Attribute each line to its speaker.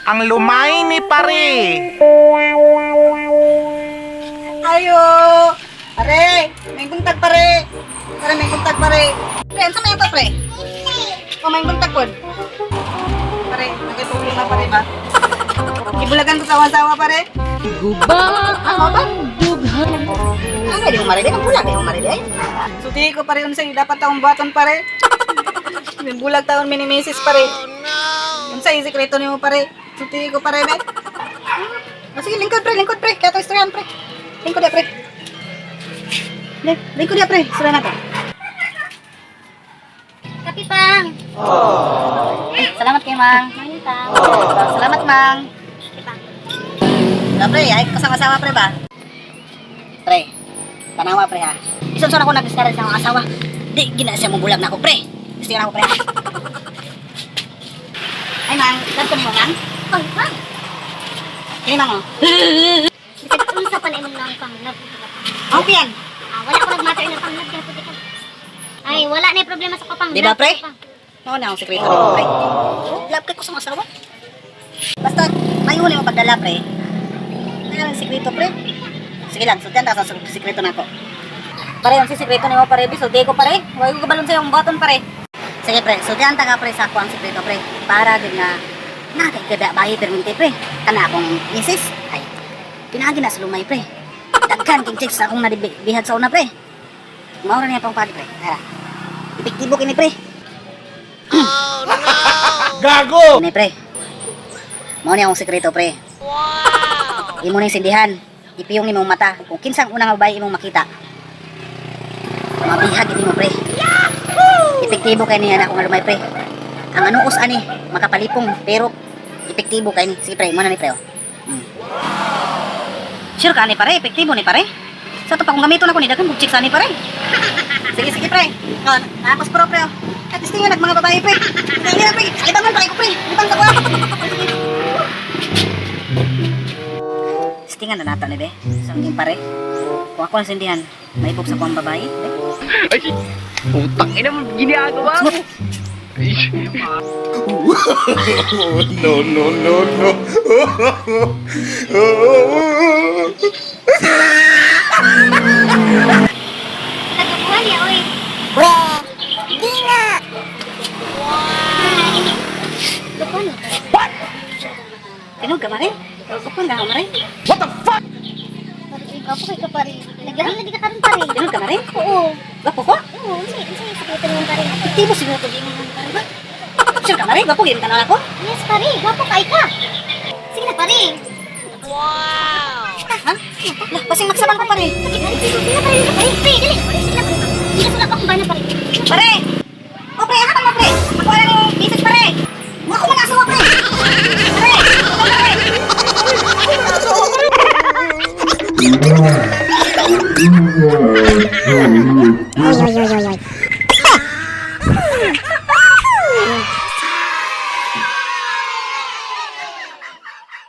Speaker 1: ang lumay ni pare.
Speaker 2: Ayo! Pare! May buntag pare! Pare, may buntag pare! Pre, ano sa may ito pre? O, may buntag po. Pare, nagay-problema pare ba? Ibulagan ko sawa-sawa pare.
Speaker 3: Guba ang dughan.
Speaker 2: Ano, di mo marili? Ang bulag, di mo marili ay. Suti ko pare unsay dapat taong baton pare. May bulag taon minimisis pare. Unsay sikreto nimo pare. Suti ko pare be. Sige, lingkod pre. Kaya to istoryan pre. Lingkod ya pre. Lingkod ya pre. Sura na to.
Speaker 4: Kapi pang.
Speaker 2: Salamat kay Mang.
Speaker 4: Mantap.
Speaker 2: Salamat Mang.
Speaker 4: Kapi pang.
Speaker 2: Pre, ay kasama-asawa pre ba? Pre, tanawa pre ha. Isang ako nag-discourage sa mga asawa. Di, gina siya mong bulag na ako pre. Gusto na ako pre. Ay Mang, ganito mo Mang?
Speaker 4: Oy, pang.
Speaker 2: Kini Mang o.
Speaker 4: Bisag unsa pa na imong nang pang love.
Speaker 2: Ang piyan.
Speaker 4: Wala ko nagmatter na pang love kaya puti ka. Ay, wala na yung problema sa kapang.
Speaker 2: Di ba,
Speaker 4: love,
Speaker 2: pre?
Speaker 4: kapang.
Speaker 2: Oo na akong sekreto mo pre. Love ka ko sa mga asawa. Basta, mayuli mo pagdala pre. Ano ang sekreto pre? Sige lang, sudyan ta sa sekreto na ko. Pare, ang sekreto ni mo pare, bisulti ko pare. Huwag ko balon sa yung button pare. Sige pre, sudyan ta ka pre sa ako ang sekreto pre. Para din nga, nakikada bayi perminti pre. Kana akong misis, ay, pinagi na sa lumay pre. Dagkan king chicks akong nadibihad sa una pre. Maura niya pang padi pre. Tara, epektibo kini pre.
Speaker 1: Gago!
Speaker 2: Kini pre. Mao ni akong sekreto pre. Imo ning sindihan, ipiyong imong mata kung kinsang unang babae imong makita. Mabihag ini mo pre. Epektibo kay niya na akong lumay pre. Ang anuos ani makapalipong pero epektibo kay ni. Sige pre, mo na ni pre. Sure ka ni pare, epektibo ni pare. Sa to pa kung gamiton ako ni dagan bugchik sa ni pare. Sige pre. Oh, nakakos pro pre. At istingan nag mga babae pre. Hindi na pre. Alibangan pa ko pre. Libang sa kuha. Istingan na nata ni be. Sa mga pare. Kung ako ang sindihan, maibog sa kuwang babae.
Speaker 5: Ay, utang ina mo, ginagawa mo.
Speaker 1: No, no, no, no.
Speaker 4: Nagabuhan niya, oy.
Speaker 2: Hindi nga!
Speaker 4: Lupan.
Speaker 2: Tinog ka mare? Upon ka mare?
Speaker 4: Pare, gapo kay ka pare. Naglahi lagi ka karon pare.
Speaker 2: Tinog ka mare?
Speaker 4: Oo.
Speaker 2: Gapo ko?
Speaker 4: Oo, unsay sekreto nimo pare?
Speaker 2: Hindi mo siguro pag imong pare ba? Sure ka mare? Gapo yun ka na ako?
Speaker 4: Yes pare, gapo kay ka. Sige na pare.
Speaker 2: Ha? Lah, pasing magsaban ko pare.
Speaker 4: Sige pare, sige na pare. Pare, dali. Pare, sige na pare. Sige na ako ba na pare.
Speaker 2: Pare! O pre, hatan mo pre! Ako na yung message pare! Ako man asawa pre! Pare! Ako pare!